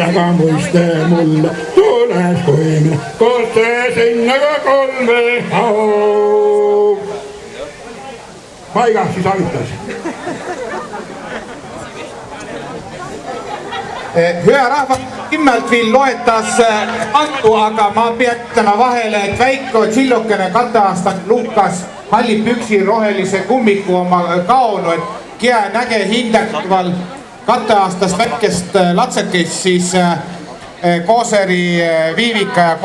Aga muiste mulle tules kui mina, koos te sinna ka kolme haug. Paiga siis avitas. Hüa rahva, kimmelt viil loetas Antu, aga ma peatama vahele, et väiko tsillukene katteaasta Lukas halli püksi rohelise kummiku oma kaonu, et kia näge hindakval katteaastast väikest latsekest, siis Kooseri Viivika ja